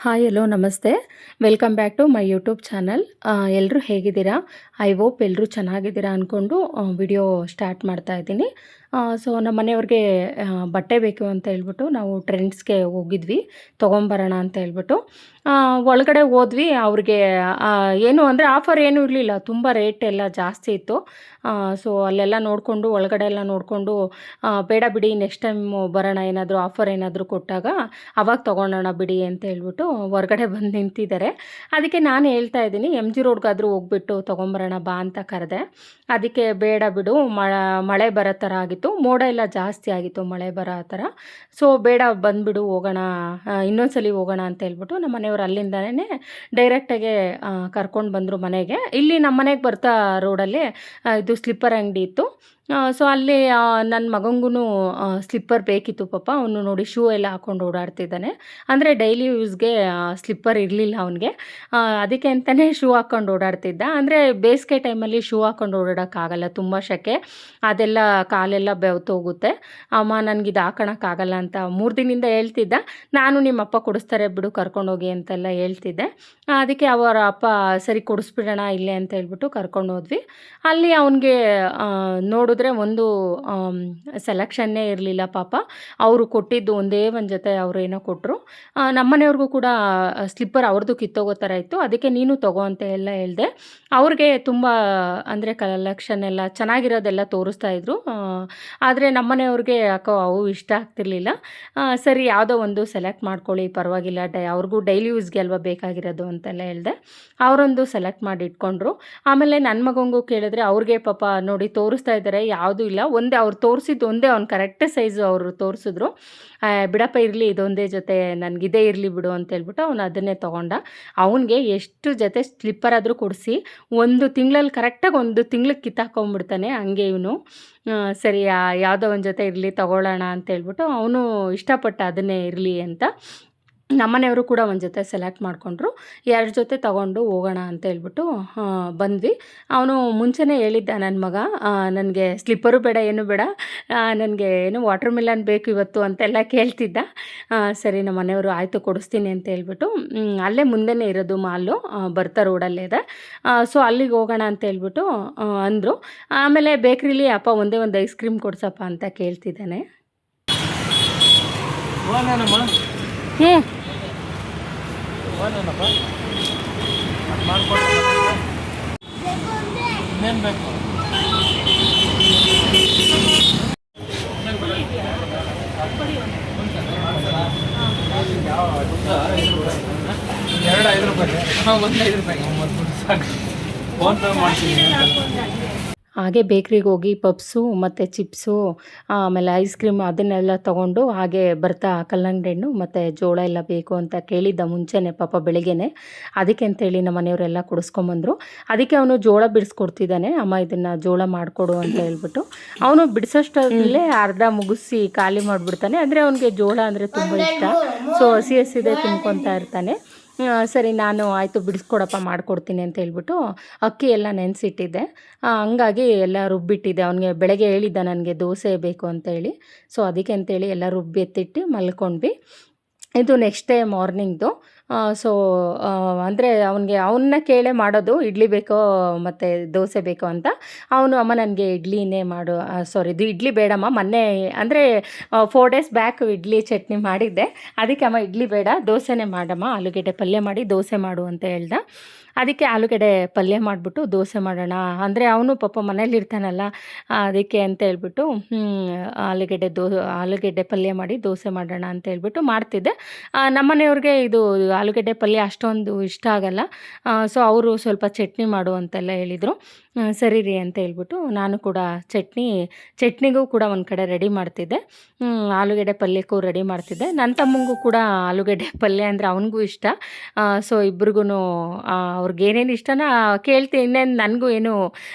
Hi hello ನಮಸ್ತೆ. Welcome back to my YouTube channel. ಎಲ್ಲರೂ ಹೇಗಿದ್ದೀರಾ? ಐ ಹೋಪ್ ಎಲ್ಲರೂ ಚೆನ್ನಾಗಿದ್ದೀರಾ ಅಂದ್ಕೊಂಡು ವಿಡಿಯೋ ಸ್ಟಾರ್ಟ್ ಮಾಡ್ತಾ ಇದ್ದೀನಿ. ಸೊ ನಮ್ಮ ಮನೆಯವ್ರಿಗೆ ಬಟ್ಟೆ ಬೇಕು ಅಂತ ಹೇಳ್ಬಿಟ್ಟು ನಾವು ಟ್ರೆಂಡ್ಸ್ಗೆ ಹೋಗಿದ್ವಿ ತೊಗೊಂಬರೋಣ ಅಂತ ಹೇಳ್ಬಿಟ್ಟು. ಒಳಗಡೆ ಹೋದ್ವಿ. ಅವ್ರಿಗೆ ಏನು ಅಂದರೆ ಆಫರ್ ಏನೂ ಇರಲಿಲ್ಲ, ತುಂಬ ರೇಟ್ ಎಲ್ಲ ಜಾಸ್ತಿ ಇತ್ತು. ಸೊ ಅಲ್ಲೆಲ್ಲ ನೋಡಿಕೊಂಡು ಒಳಗಡೆ ಎಲ್ಲ ನೋಡಿಕೊಂಡು ಬೇಡ ಬಿಡಿ ನೆಕ್ಸ್ಟ್ ಟೈಮು ಬರೋಣ, ಏನಾದರೂ ಆಫರ್ ಏನಾದರೂ ಕೊಟ್ಟಾಗ ಅವಾಗ ತೊಗೊಳೋಣ ಬಿಡಿ ಅಂತ ಹೇಳ್ಬಿಟ್ಟು ಹೊರಗಡೆ ಬಂದು ನಿಂತಿದ್ದಾರೆ. ಅದಕ್ಕೆ ನಾನು ಹೇಳ್ತಾ ಇದ್ದೀನಿ ಎಮ್ ಜಿ ರೋಡ್ಗಾದರೂ ಹೋಗ್ಬಿಟ್ಟು ತೊಗೊಂಬರೋಣ ಬಾ ಅಂತ ಕರೆದೆ. ಅದಕ್ಕೆ ಬೇಡ ಬಿಡು, ಮಳೆ ಬರೋ ಥರ ಆಗಿತ್ತು, ಮೋಡ ಎಲ್ಲ ಜಾಸ್ತಿ ಆಗಿತ್ತು, ಮಳೆ ಬರೋ ಥರ. ಸೊ ಬೇಡ ಬಂದುಬಿಡು ಹೋಗೋಣ, ಇನ್ನೊಂದ್ಸಲಿ ಹೋಗೋಣ ಅಂತ ಹೇಳ್ಬಿಟ್ಟು ನಮ್ಮ ಮನೆಯವರು ಅಲ್ಲಿಂದನೇ ಡೈರೆಕ್ಟಾಗೆ ಕರ್ಕೊಂಡು ಬಂದರು ಮನೆಗೆ. ಇಲ್ಲಿ ನಮ್ಮ ಮನೆಗೆ ಬರ್ತಾ ರೋಡಲ್ಲಿ ಇದು ಸ್ಲಿಪ್ಪರ್ ಅಂಗಡಿ ಇತ್ತು. ಸೊ ಅಲ್ಲಿ ನನ್ನ ಮಗಂಗೂ ಸ್ಲಿಪ್ಪರ್ ಬೇಕಿತ್ತು. ಪಾಪ ಅವನು ನೋಡಿ ಶೂ ಎಲ್ಲ ಹಾಕ್ಕೊಂಡು ಓಡಾಡ್ತಿದ್ದಾನೆ. ಅಂದರೆ ಡೈಲಿ ಯೂಸ್ಗೆ ಸ್ಲಿಪ್ಪರ್ ಇರಲಿಲ್ಲ ಅವನಿಗೆ. ಅದಕ್ಕೆ ಅಂತಲೇ ಶೂ ಹಾಕ್ಕೊಂಡು ಓಡಾಡ್ತಿದ್ದ. ಅಂದರೆ ಬೇಸಿಗೆ ಟೈಮಲ್ಲಿ ಶೂ ಹಾಕ್ಕೊಂಡು ಓಡಾಡೋಕ್ಕಾಗಲ್ಲ, ತುಂಬ ಸೆಕೆ, ಅದೆಲ್ಲ ಕಾಲೆಲ್ಲ ಬೆವ್ತೋಗುತ್ತೆ. ಅಮ್ಮ ನನಗಿದು ಹಾಕೋಣಕ್ಕಾಗಲ್ಲ ಅಂತ 3 ದಿನದಿಂದ ಹೇಳ್ತಿದ್ದ. ನಾನು ನಿಮ್ಮ ಅಪ್ಪ ಕೊಡಿಸ್ತಾರೆ ಬಿಡು ಕರ್ಕೊಂಡೋಗಿ ಅಂತೆಲ್ಲ ಹೇಳ್ತಿದ್ದೆ. ಅದಕ್ಕೆ ಅವರ ಅಪ್ಪ ಸರಿ ಕೊಡಿಸ್ಬಿಡೋಣ ಇಲ್ಲೇ ಅಂತ ಹೇಳ್ಬಿಟ್ಟು ಕರ್ಕೊಂಡು ಹೋದ್ವಿ. ಅಲ್ಲಿ ಅವನಿಗೆ ನೋಡಿದ್ರೆ ಒಂದು ಸೆಲೆಕ್ಷನ್ನೇ ಇರಲಿಲ್ಲ ಪಾಪ. ಅವರು ಕೊಟ್ಟಿದ್ದು ಒಂದೇ ಒಂದು ಜೊತೆ ಅವರು ಏನೋ ಕೊಟ್ಟರು. ನಮ್ಮನೆಯವ್ರಿಗೂ ಕೂಡ ಸ್ಲಿಪ್ಪರ್ ಅವ್ರದ್ದು ಕಿತ್ತೋಗೋ ಥರ ಇತ್ತು. ಅದಕ್ಕೆ ನೀನು ತಗೋ ಅಂತ ಎಲ್ಲ ಹೇಳಿದೆ. ಅವ್ರಿಗೆ ತುಂಬ ಅಂದರೆ ಕಲೆಕ್ಷನ್ ಎಲ್ಲ ಚೆನ್ನಾಗಿರೋದೆಲ್ಲ ತೋರಿಸ್ತಾ ಇದ್ರು. ಆದರೆ ನಮ್ಮನೆಯವ್ರಿಗೆ ಯಾಕೋ ಅವು ಇಷ್ಟ ಆಗ್ತಿರ್ಲಿಲ್ಲ. ಸರಿ ಯಾವುದೋ ಒಂದು ಸೆಲೆಕ್ಟ್ ಮಾಡ್ಕೊಳ್ಳಿ ಪರವಾಗಿಲ್ಲ, ಅವ್ರಿಗೂ ಡೈಲಿ ಯೂಸ್ಗೆ ಅಲ್ವಾ ಬೇಕಾಗಿರೋದು ಅಂತೆಲ್ಲ ಹೇಳಿದೆ. ಅವರೊಂದು ಸೆಲೆಕ್ಟ್ ಮಾಡಿ ಇಟ್ಕೊಂಡ್ರು. ಆಮೇಲೆ ನನ್ನ ಮಗಂಗೂ ಕೇಳಿದ್ರೆ ಅವ್ರಿಗೆ ಪಾಪ ನೋಡಿ ತೋರಿಸ್ತಾ ಇದ್ದಾರೆ, ಯಾವುದೂ ಇಲ್ಲ, ಒಂದೇ ಅವ್ರು ತೋರಿಸಿದ್ದು ಒಂದೇ, ಅವ್ನು ಕರೆಕ್ಟ್ ಸೈಜು ಅವರು ತೋರಿಸಿದ್ರು. ಬಿಡಪ್ಪ ಇರಲಿ ಇದೊಂದೇ ಜೊತೆ ನನಗಿದೇ ಇರಲಿ ಬಿಡು ಅಂತ ಹೇಳ್ಬಿಟ್ಟು ಅವನು ಅದನ್ನೇ ತೊಗೊಂಡ. ಅವನಿಗೆ ಎಷ್ಟು ಜೊತೆ ಸ್ಲಿಪ್ಪರ್ ಆದರೂ ಕೊಡಿಸಿ 1 ತಿಂಗಳಲ್ಲಿ ಕರೆಕ್ಟಾಗಿ 1 ತಿಂಗ್ಳಿಗೆ ಕಿತ್ತಾಕೊಂಡ್ಬಿಡ್ತಾನೆ. ಹಂಗೆ ಇವನು ಸರಿ ಯಾವುದೋ ಒಂದು ಜೊತೆ ಇರಲಿ ತೊಗೊಳ್ಳೋಣ ಅಂತೇಳ್ಬಿಟ್ಟು ಅವನು ಇಷ್ಟಪಟ್ಟ ಅದನ್ನೇ ಇರಲಿ ಅಂತ. ನಮ್ಮನೆಯವರು ಕೂಡ ಒಂದು ಜೊತೆ ಸೆಲೆಕ್ಟ್ ಮಾಡಿಕೊಂಡ್ರು. 2 ಜೊತೆ ತೊಗೊಂಡು ಹೋಗೋಣ ಅಂತ ಹೇಳ್ಬಿಟ್ಟು ಬಂದ್ವಿ. ಅವನು ಮುಂಚೆನೇ ಹೇಳಿದ್ದ ನನ್ನ ಮಗ, ನನಗೆ ಸ್ಲಿಪ್ಪರು ಬೇಡ ಏನೂ ಬೇಡ, ನನಗೆ ಏನು ವಾಟರ್ ಮಿಲನ್ ಬೇಕು ಇವತ್ತು ಅಂತೆಲ್ಲ ಕೇಳ್ತಿದ್ದ. ಸರಿ ನಮ್ಮ ಮನೆಯವರು ಆಯಿತು ಕೊಡಿಸ್ತೀನಿ ಅಂತ ಹೇಳ್ಬಿಟ್ಟು ಅಲ್ಲೇ ಮುಂದೆನೇ ಇರೋದು ಮಾಲು, ಬರ್ತಾ ರೋಡಲ್ಲೇ ಇದೆ. ಸೊ ಅಲ್ಲಿಗೆ ಹೋಗೋಣ ಅಂತ ಹೇಳ್ಬಿಟ್ಟು ಅಂದರು. ಆಮೇಲೆ ಬೇಕ್ರಿಲಿ ಅಪ್ಪ ಒಂದೇ ಒಂದು ಐಸ್ ಕ್ರೀಮ್ ಕೊಡ್ಸಪ್ಪ ಅಂತ ಕೇಳ್ತಿದ್ದಾನೆ. ಹ್ಞೂ ಇನ್ನೇನು ಬೇಕು? ಎರಡು 5 ರೂಪಾಯಿ, ಒಂದು 5 ರೂಪಾಯಿ ಸಾಕು. ಫೋನ್ ಪೇ ಮಾಡ್ತೀನಿ. ಹಾಗೆ ಬೇಕ್ರಿಗೆ ಹೋಗಿ ಪಪ್ಸು ಮತ್ತು ಚಿಪ್ಸು ಆಮೇಲೆ ಐಸ್ ಕ್ರೀಮ್ ಅದನ್ನೆಲ್ಲ ತೊಗೊಂಡು ಹಾಗೆ ಬರ್ತಾ ಕಲ್ಲಂಗಡಿ ಹಣ್ಣು ಮತ್ತು ಜೋಳ ಎಲ್ಲ ಬೇಕು ಅಂತ ಕೇಳಿದ್ದ ಮುಂಚೆನೇ ಪಾಪ ಬೆಳಿಗ್ಗೆನೆ. ಅದಕ್ಕೆ ಅಂತೇಳಿ ನಮ್ಮ ಮನೆಯವರೆಲ್ಲ ಕೊಡಿಸ್ಕೊಂಬಂದರು. ಅದಕ್ಕೆ ಅವನು ಜೋಳ ಬಿಡಿಸ್ಕೊಡ್ತಿದ್ದಾನೆ, ಅಮ್ಮ ಇದನ್ನು ಜೋಳ ಮಾಡಿಕೊಡು ಅಂತ ಹೇಳ್ಬಿಟ್ಟು. ಅವನು ಬಿಡಿಸೋಷ್ಟರಲ್ಲೇ ಅರ್ಧ ಮುಗಿಸಿ ಖಾಲಿ ಮಾಡಿಬಿಡ್ತಾನೆ. ಅಂದರೆ ಅವನಿಗೆ ಜೋಳ ಅಂದರೆ ತುಂಬ ಇಷ್ಟ. ಸೊ ಹಸಿ ಹಸಿದೇ ತಿನ್ಕೊತಾ ಇರ್ತಾನೆ. ಸರಿ ನಾನು ಆಯಿತು ಬಿಡಿಸ್ಕೊಡಪ್ಪ ಮಾಡಿಕೊಡ್ತೀನಿ ಅಂತ ಹೇಳ್ಬಿಟ್ಟು ಅಕ್ಕಿ ಎಲ್ಲ ನೆನೆಸಿಟ್ಟಿದ್ದೆ. ಹಂಗಾಗಿ ಎಲ್ಲ ರುಬ್ಬಿಟ್ಟಿದ್ದೆ. ಅವನಿಗೆ ಬೆಳಗ್ಗೆ ಹೇಳಿದ್ದ ನನಗೆ ದೋಸೆ ಬೇಕು ಅಂತೇಳಿ. ಸೊ ಅದಕ್ಕೆ ಅಂತೇಳಿ ಎಲ್ಲ ರುಬ್ಬಿ ಎತ್ತಿಟ್ಟು ಮಲ್ಕೊಂಡ್ವಿ. ಇದು ನೆಕ್ಸ್ಟ್ ಡೇ ಮಾರ್ನಿಂಗ್ದು. ಸೊ ಅಂದರೆ ಅವನ್ನ ಕೇಳೇ ಮಾಡೋದು, ಇಡ್ಲಿ ಬೇಕೋ ಮತ್ತು ದೋಸೆ ಬೇಕೋ ಅಂತ. ಅವನು ಅಮ್ಮ ನನಗೆ ಇಡ್ಲಿನೇ ಮಾಡು, ಇದು ಇಡ್ಲಿ ಬೇಡಮ್ಮ, ಮೊನ್ನೆ ಅಂದರೆ 4 ಡೇಸ್ ಬ್ಯಾಕ್ ಇಡ್ಲಿ ಚಟ್ನಿ ಮಾಡಿದ್ದೆ, ಅದಕ್ಕೆ ಅಮ್ಮ ಇಡ್ಲಿ ಬೇಡ ದೋಸೆನೇ ಮಾಡಮ್ಮ, ಆಲೂಗೆಡ್ಡೆ ಪಲ್ಯ ಮಾಡಿ ದೋಸೆ ಮಾಡು ಅಂತ ಹೇಳ್ದ. ಅದಕ್ಕೆ ಆಲೂಗೆಡ್ಡೆ ಪಲ್ಯ ಮಾಡಿಬಿಟ್ಟು ದೋಸೆ ಮಾಡೋಣ ಅಂದರೆ ಅವನು ಪಾಪ ಮನೇಲಿರ್ತಾನಲ್ಲ, ಅದಕ್ಕೆ ಅಂತ ಹೇಳ್ಬಿಟ್ಟು ಆಲೂಗೆಡ್ಡೆ ಪಲ್ಯ ಮಾಡಿ ದೋಸೆ ಮಾಡೋಣ ಅಂತ ಹೇಳ್ಬಿಟ್ಟು ಮಾಡ್ತಿದ್ದೆ. ನಮ್ಮನೆಯವ್ರಿಗೆ ಇದು ಆಲೂಗೆಡ್ಡೆ ಪಲ್ಯ ಅಷ್ಟೊಂದು ಇಷ್ಟ ಆಗಲ್ಲ. ಸೊ ಅವರು ಸ್ವಲ್ಪ ಚಟ್ನಿ ಮಾಡು ಅಂತೆಲ್ಲ ಹೇಳಿದರು. ಸರಿ ರೀ ಅಂತ ಹೇಳ್ಬಿಟ್ಟು ನಾನು ಕೂಡ ಚಟ್ನಿಗೂ ಕೂಡ ಒಂದು ಕಡೆ ರೆಡಿ ಮಾಡ್ತಿದ್ದೆ, ಆಲೂಗೆಡ್ಡೆ ಪಲ್ಯಕ್ಕೂ ರೆಡಿ ಮಾಡ್ತಿದ್ದೆ. ನನ್ನ ತಮ್ಮಂಗೂ ಕೂಡ ಆಲೂಗೆಡ್ಡೆ ಪಲ್ಯ ಅಂದರೆ ಅವನಿಗೂ ಇಷ್ಟ. ಸೊ ಇಬ್ರಿಗೂ ಅವ್ರಿಗೆ ಏನೇನು ಇಷ್ಟನ ಕೇಳ್ತೀನಿ. ಇನ್ನೇನು ನನಗೂ ಏನು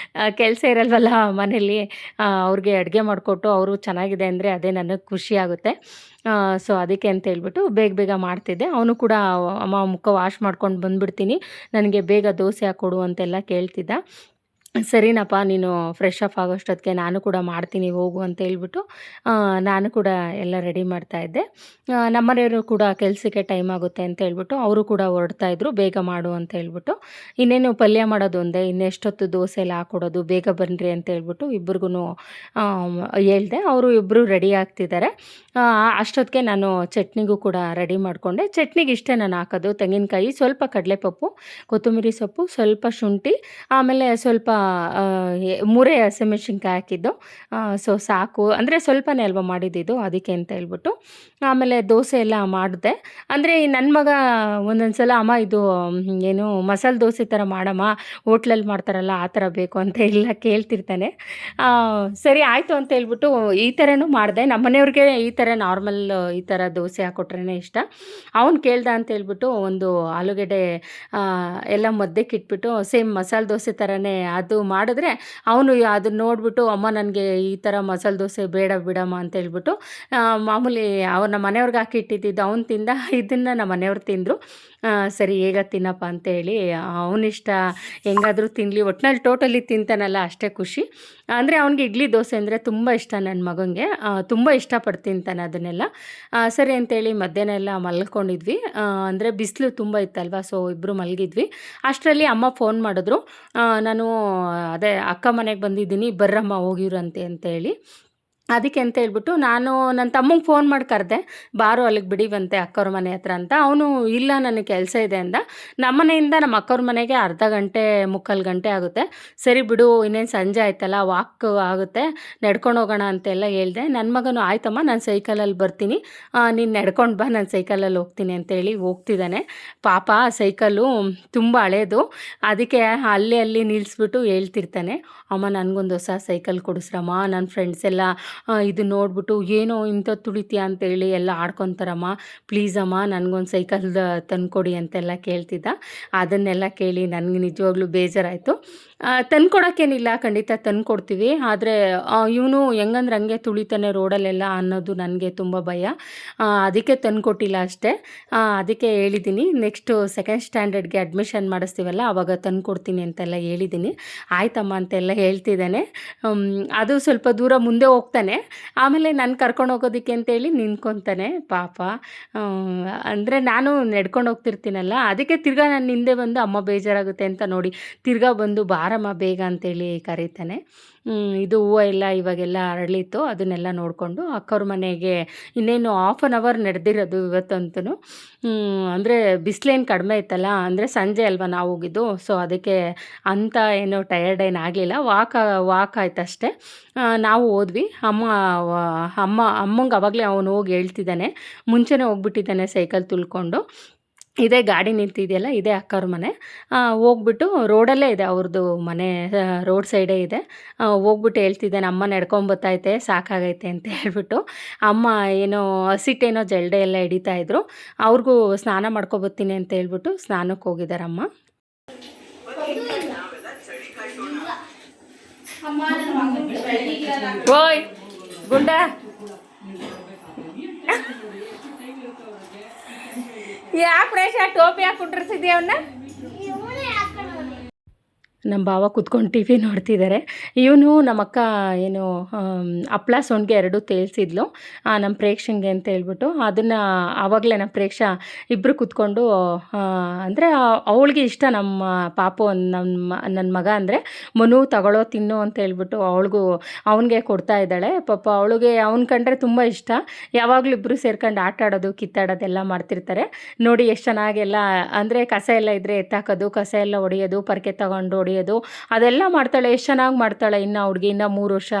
ಕೆಲಸ ಇರಲ್ವಲ್ಲ ಮನೇಲಿ, ಅವ್ರಿಗೆ ಅಡುಗೆ ಮಾಡಿಕೊಟ್ಟು ಅವರು ಚೆನ್ನಾಗಿದೆ ಅಂದರೆ ಅದೇ ನನಗೆ ಖುಷಿ ಆಗುತ್ತೆ. ಸೊ ಅದಕ್ಕೆ ಅಂತ ಹೇಳ್ಬಿಟ್ಟು ಬೇಗ ಬೇಗ ಮಾಡ್ತಿದ್ದೆ. ಅವನು ಕೂಡ ಅಮ್ಮ ಮುಖ ವಾಶ್ ಮಾಡ್ಕೊಂಡು ಬಂದುಬಿಡ್ತೀನಿ, ನನಗೆ ಬೇಗ ದೋಸೆ ಹಾಕ್ಕೊಡು ಅಂತೆಲ್ಲ ಕೇಳ್ತಿದ್ದ. ಸರಿನಪ್ಪ ನೀನು ಫ್ರೆಶ್ ಅಪ್ ಆಗೋಷ್ಟೊತ್ತಿಗೆ ನಾನು ಕೂಡ ಮಾಡ್ತೀನಿ ಹೋಗು ಅಂತ ಹೇಳ್ಬಿಟ್ಟು ನಾನು ಕೂಡ ಎಲ್ಲ ರೆಡಿ ಮಾಡ್ತಾಯಿದ್ದೆ. ನಮ್ಮನೆಯವರು ಕೂಡ ಕೆಲಸಕ್ಕೆ ಟೈಮ್ ಆಗುತ್ತೆ ಅಂತ ಹೇಳ್ಬಿಟ್ಟು ಅವರು ಕೂಡ ಹೊರಡ್ತಾಯಿದ್ರು ಬೇಗ ಮಾಡು ಅಂತ ಹೇಳ್ಬಿಟ್ಟು. ಇನ್ನೇನು ಪಲ್ಯ ಮಾಡೋದು ಒಂದೇ, ಇನ್ನೆಷ್ಟೊತ್ತು ದೋಸೆ ಎಲ್ಲ ಹಾಕ್ಕೊಡೋದು, ಬೇಗ ಬನ್ನಿರಿ ಅಂತ ಹೇಳ್ಬಿಟ್ಟು ಇಬ್ರಿಗೂ ಹೇಳ್ದೆ. ಅವರು ಇಬ್ಬರು ರೆಡಿ ಆಗ್ತಿದ್ದಾರೆ. ಅಷ್ಟೊತ್ತಿಗೆ ನಾನು ಚಟ್ನಿಗೂ ಕೂಡ ರೆಡಿ ಮಾಡಿಕೊಂಡೆ. ಚಟ್ನಿಗೆ ಇಷ್ಟೇ ನಾನು ಹಾಕೋದು: ತೆಂಗಿನಕಾಯಿ, ಸ್ವಲ್ಪ ಕಡಲೆಪಪ್ಪು, ಕೊತ್ತಂಬರಿ ಸೊಪ್ಪು, ಸ್ವಲ್ಪ ಶುಂಠಿ, ಆಮೇಲೆ ಸ್ವಲ್ಪ ಮೂರೇ ಹಸಿಮೆಣ್ಸಿನ್ಕಾಯಿ ಹಾಕಿದ್ದು. ಸೊ ಸಾಕು, ಅಂದರೆ ಸ್ವಲ್ಪನೇ ಅಲ್ವಾ ಮಾಡಿದ್ದಿದ್ದು, ಅದಕ್ಕೆ ಅಂತ ಹೇಳ್ಬಿಟ್ಟು. ಆಮೇಲೆ ದೋಸೆ ಎಲ್ಲ ಮಾಡಿದೆ. ಅಂದರೆ ಈ ನನ್ನ ಮಗ ಒಂದೊಂದು ಸಲ ಅಮ್ಮ ಇದು ಏನು ಮಸಾಲೆ ದೋಸೆ ಥರ ಮಾಡಮ್ಮ, ಹೋಟ್ಲಲ್ಲಿ ಮಾಡ್ತಾರಲ್ಲ ಆ ಥರ ಬೇಕು ಅಂತ ಎಲ್ಲ ಕೇಳ್ತಿರ್ತಾನೆ. ಸರಿ ಆಯಿತು ಅಂತ ಹೇಳ್ಬಿಟ್ಟು ಈ ಥರನೂ ಮಾಡಿದೆ. ನಮ್ಮ ಮನೆಯವ್ರಿಗೆ ಈ ಥರ ನಾರ್ಮಲ್ ಈ ಥರ ದೋಸೆ ಹಾಕ್ಕೊಟ್ರೇ ಇಷ್ಟ. ಅವ್ನು ಕೇಳ್ದ ಅಂತ ಹೇಳ್ಬಿಟ್ಟು ಒಂದು ಆಲೂಗಡ್ಡೆ ಎಲ್ಲ ಮದ್ದಕ್ಕಿಟ್ಬಿಟ್ಟು ಸೇಮ್ ಮಸಾಲೆ ದೋಸೆ ಥರನೇ ಅದು ಮಾಡಿದ್ರೆ, ಅವನು ಅದನ್ನ ನೋಡಿಬಿಟ್ಟು ಅಮ್ಮ ನನಗೆ ಈ ಥರ ಮಸಾಲೆ ದೋಸೆ ಬೇಡ ಬಿಡಮ್ಮ ಅಂತ ಹೇಳ್ಬಿಟ್ಟು ಮಾಮೂಲಿ ನಮ್ಮ ಮನೆಯವ್ರಿಗೆ ಹಾಕಿ ಇಟ್ಟಿದ್ದು ಅವ್ನು ತಿಂದ. ಇದನ್ನು ನಮ್ಮ ಮನೆಯವ್ರು ತಿಂದರು. ಸರಿ ಹೇಗ ತಿನ್ನಪ್ಪ ಅಂತೇಳಿ ಅವನಿಷ್ಟ ಹೆಂಗಾದರೂ ತಿನ್ನಲಿ, ಒಟ್ಟಿನಲ್ಲಿ ಟೋಟಲಿ ತಿಂತಾನಲ್ಲ ಅಷ್ಟೇ ಖುಷಿ. ಅಂದರೆ ಅವ್ನಿಗೆ ಇಡ್ಲಿ ದೋಸೆ ಅಂದರೆ ತುಂಬ ಇಷ್ಟ. ನನ್ನ ಮಗನಿಗೆ ತುಂಬ ಇಷ್ಟಪಟ್ಟು ತಿಂತಾನೆ ಅದನ್ನೆಲ್ಲ. ಸರಿ ಅಂತೇಳಿ ಮಧ್ಯಾಹ್ನ ಎಲ್ಲ ಮಲ್ಕೊಂಡಿದ್ವಿ. ಅಂದರೆ ಬಿಸಿಲು ತುಂಬ ಇತ್ತಲ್ವ, ಸೊ ಇಬ್ಬರು ಮಲಗಿದ್ವಿ. ಅಷ್ಟರಲ್ಲಿ ಅಮ್ಮ ಫೋನ್ ಮಾಡಿದ್ರು, ನಾನು ಅದೇ ಅಕ್ಕ ಮನೆಗೆ ಬಂದಿದ್ದೀನಿ ಬರ್ರಮ್ಮ ಹೋಗಿವ್ರಂತೆ ಅಂತೇಳಿ. ಅದಕ್ಕೆ ಅಂತ ಹೇಳ್ಬಿಟ್ಟು ನಾನು ನನ್ನ ತಮ್ಮಂಗೆ ಫೋನ್ ಮಾಡಿ ಕರೆದೆ, ಬಾರೋ ಅಲ್ಲಿಗೆ ಬಿಡಿವಂತೆ ಅಕ್ಕವ್ರ ಮನೆ ಹತ್ರ ಅಂತ. ಅವನು ಇಲ್ಲ ನನಗೆ ಕೆಲಸ ಇದೆ ಅಂದ. ನಮ್ಮ ಮನೆಯಿಂದ ನಮ್ಮ ಅಕ್ಕವ್ರ ಮನೆಗೆ ಅರ್ಧ ಗಂಟೆ ಮುಕ್ಕಾಲು ಗಂಟೆ ಆಗುತ್ತೆ. ಸರಿ ಬಿಡು, ಇನ್ನೇನು ಸಂಜೆ ಆಯ್ತಲ್ಲ, ವಾಕ್ ಆಗುತ್ತೆ, ನಡ್ಕೊಂಡು ಹೋಗೋಣ ಅಂತೆಲ್ಲ ಹೇಳಿದೆ. ನನ್ನ ಮಗನು ಆಯ್ತಮ್ಮ ನಾನು ಸೈಕಲಲ್ಲಿ ಬರ್ತೀನಿ, ನೀನು ನಡ್ಕೊಂಡು ಬಾ, ನಾನು ಸೈಕಲಲ್ಲಿ ಹೋಗ್ತೀನಿ ಅಂತೇಳಿ ಹೋಗ್ತಿದ್ದಾನೆ. ಪಾಪ ಸೈಕಲ್ಲು ತುಂಬ ಹಳೇದು, ಅದಕ್ಕೆ ಅಲ್ಲಿ ನಿಲ್ಲಿಸ್ಬಿಟ್ಟು ಹೇಳ್ತಿರ್ತಾನೆ, ಅಮ್ಮ ನನಗೊಂದು ಹೊಸ ಸೈಕಲ್ ಕೊಡಿಸ್ರಮ್ಮ, ನನ್ನ ಫ್ರೆಂಡ್ಸ್ ಎಲ್ಲ ಇದು ನೋಡ್ಬಿಟ್ಟು ಏನೋ ಇಂಥದ್ದು ತುಳಿತೀಯ ಅಂತೇಳಿ ಎಲ್ಲ ಆಡ್ಕೊತಾರಮ್ಮ, ಪ್ಲೀಸಮ್ಮ ನನಗೊಂದು ಸೈಕಲ್ ತಂದುಕೊಡಿ ಅಂತೆಲ್ಲ ಕೇಳ್ತಿದ್ದ. ಅದನ್ನೆಲ್ಲ ಕೇಳಿ ನನಗೆ ನಿಜವಾಗ್ಲೂ ಬೇಜಾರಾಯಿತು. ತಂದ್ಕೊಡೋಕ್ಕೇನಿಲ್ಲ, ಖಂಡಿತ ತಂದುಕೊಡ್ತೀವಿ. ಆದರೆ ಇವನು ಹೆಂಗಂದ್ರೆ ಹಂಗೆ ತುಳಿತಾನೆ ರೋಡಲ್ಲೆಲ್ಲ ಅನ್ನೋದು ನನಗೆ ತುಂಬ ಭಯ. ಅದಕ್ಕೆ ತಂದುಕೊಟ್ಟಿಲ್ಲ ಅಷ್ಟೇ. ಅದಕ್ಕೆ ಹೇಳಿದ್ದೀನಿ, ನೆಕ್ಸ್ಟು ಸೆಕೆಂಡ್ ಸ್ಟ್ಯಾಂಡರ್ಡ್ಗೆ ಅಡ್ಮಿಷನ್ ಮಾಡಿಸ್ತೀವಲ್ಲ ಆವಾಗ ತಂದುಕೊಡ್ತೀನಿ ಅಂತೆಲ್ಲ ಹೇಳಿದ್ದೀನಿ. ಆಯ್ತಮ್ಮ ಅಂತೆಲ್ಲ ಹೇಳ್ತಿದ್ದಾನೆ. ಅದು ಸ್ವಲ್ಪ ದೂರ ಮುಂದೆ ಹೋಗ್ತಾನೆ, ಆಮೇಲೆ ನಾನು ಕರ್ಕೊಂಡು ಹೋಗೋದಕ್ಕೆ ಅಂತೇಳಿ ನಿಂತ್ಕೊತಾನೆ ಪಾಪ. ಅಂದರೆ ನಾನು ನಡ್ಕೊಂಡು ಹೋಗ್ತಿರ್ತೀನಲ್ಲ, ಅದಕ್ಕೆ ತಿರ್ಗಾ ನಾನು ಹಿಂದೆ ಬಂದು ಅಮ್ಮ ಬೇಜಾರಾಗುತ್ತೆ ಅಂತ ನೋಡಿ ತಿರ್ಗಾ ಬಂದು ಬಾರಮ್ಮ ಬೇಗ ಅಂತೇಳಿ ಕರೀತಾನೆ. ಇದು ಹೂವು ಎಲ್ಲ ಇವಾಗೆಲ್ಲ ಅರಳಿತ್ತು, ಅದನ್ನೆಲ್ಲ ನೋಡಿಕೊಂಡು ಅಕ್ಕವ್ರ ಮನೆಗೆ ಇನ್ನೇನು 1/2 ಅವರ್ ನಡೆದಿರೋದು ಇವತ್ತಂತೂ. ಅಂದರೆ ಬಿಸಿಲೇನು ಕಡಿಮೆ ಇತ್ತಲ್ಲ, ಅಂದರೆ ಸಂಜೆ ಅಲ್ವಾ ನಾವು ಹೋಗಿದ್ದು, ಸೊ ಅದಕ್ಕೆ ಅಂಥ ಏನೋ ಟಯರ್ಡ್ ಏನು ಆಗಲಿಲ್ಲ. ವಾಕ್ ಆಯ್ತು ಅಷ್ಟೇ. ನಾವು ಹೋದ್ವಿ. ಅಮ್ಮಂಗೆ ಅವಾಗಲೇ ಅವನು ಹೋಗಿ ಹೇಳ್ತಿದ್ದಾನೆ, ಮುಂಚೆನೇ ಹೋಗ್ಬಿಟ್ಟಿದ್ದಾನೆ ಸೈಕಲ್ ತುಳ್ಕೊಂಡು. ಇದೇ ಗಾಡಿ ನಿಂತಿದೆಯಲ್ಲ, ಇದೇ ಅಕ್ಕವ್ರ ಮನೆ. ಹೋಗ್ಬಿಟ್ಟು ರೋಡಲ್ಲೇ ಇದೆ ಅವ್ರದ್ದು ಮನೆ, ರೋಡ್ ಸೈಡೇ ಇದೆ. ಹೋಗ್ಬಿಟ್ಟು ಹೇಳ್ತಿದ್ದಾನೆ, ಅಮ್ಮ ನಡ್ಕೊಂಬತ್ತೈತೆ ಸಾಕಾಗೈತೆ ಅಂತ ಹೇಳ್ಬಿಟ್ಟು. ಅಮ್ಮ ಏನೋ ಹಸಿಟ್ಟೇನೋ ಜಲ್ಡೆ ಎಲ್ಲ ಹಿಡಿತಾಯಿದ್ರು. ಅವ್ರಿಗೂ ಸ್ನಾನ ಮಾಡ್ಕೊಬತ್ತೀನಿ ಅಂತ ಹೇಳ್ಬಿಟ್ಟು ಸ್ನಾನಕ್ಕೆ ಹೋಗಿದ್ದಾರಮ್ಮ. ಓಯ್ ಗುಂಡ, ಯಾಕೆ ಪ್ರೇಷ ಟೋಪಿ ಹಾಕಿ ಕುಂಡ್ರಿಸಿದ್ಯಾ ಅವನ್ನ? ನಮ್ಮ ಭಾವ ಕೂತ್ಕೊಂಡು ಟಿ ವಿ ನೋಡ್ತಿದ್ದಾರೆ. ಇವನು ನಮ್ಮ ಅಕ್ಕ ಏನು ಹಪ್ಳ ಸೊಂಡಿಗೆ 2 ತೇಲ್ಸಿದ್ಲು ನಮ್ಮ ಪ್ರೇಕ್ಷಂಗೆ ಅಂತ ಹೇಳ್ಬಿಟ್ಟು. ಅದನ್ನು ಆವಾಗಲೇ ನಮ್ಮ ಪ್ರೇಕ್ಷ ಇಬ್ಬರು ಕೂತ್ಕೊಂಡು, ಅಂದರೆ ಅವಳಿಗೆ ಇಷ್ಟ ನಮ್ಮ ಪಾಪು, ನನ್ನ ಮಗ ಅಂದರೆ ಮನು ತಗೊಳ್ಳೋ ತಿನ್ನು ಅಂತ ಹೇಳ್ಬಿಟ್ಟು ಅವನಿಗೆ ಕೊಡ್ತಾ ಇದ್ದಾಳೆ. ಪಾಪ ಅವಳಿಗೆ ಅವ್ನು ಕಂಡ್ರೆ ತುಂಬ ಇಷ್ಟ. ಯಾವಾಗಲೂ ಇಬ್ಬರು ಸೇರ್ಕೊಂಡು ಆಟ ಆಡೋದು ಕಿತ್ತಾಡೋದೆಲ್ಲ ಮಾಡ್ತಿರ್ತಾರೆ. ನೋಡಿ ಎಷ್ಟು ಚೆನ್ನಾಗೆಲ್ಲ, ಅಂದರೆ ಕಸ ಎಲ್ಲ ಇದ್ದರೆ ಎತ್ತಾಕೋದು, ಕಸ ಎಲ್ಲ ಹೊಡೆಯೋದು, ಪರ್ಕೆ ತಗೊಂಡು ಹೊಡೆಯೋದು, ಅದೆಲ್ಲ ಮಾಡ್ತಾಳೆ. ಎಷ್ಟು ಚೆನ್ನಾಗಿ ಮಾಡ್ತಾಳೆ. ಇನ್ನು ಹುಡುಗಿ ಇನ್ನು 3 ವರ್ಷ.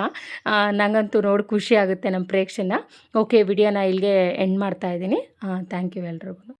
ನನಗಂತೂ ನೋಡಿ ಖುಷಿ ಆಗುತ್ತೆ ನಮ್ಮ ಪ್ರೇಕ್ಷೆನ. ಓಕೆ, ವಿಡಿಯೋನ ಇಲ್ಲಿಗೆ ಎಂಡ್ ಮಾಡ್ತಾ ಇದ್ದೀನಿ. ಥ್ಯಾಂಕ್ ಯು ಎಲ್ರಿಗೂ.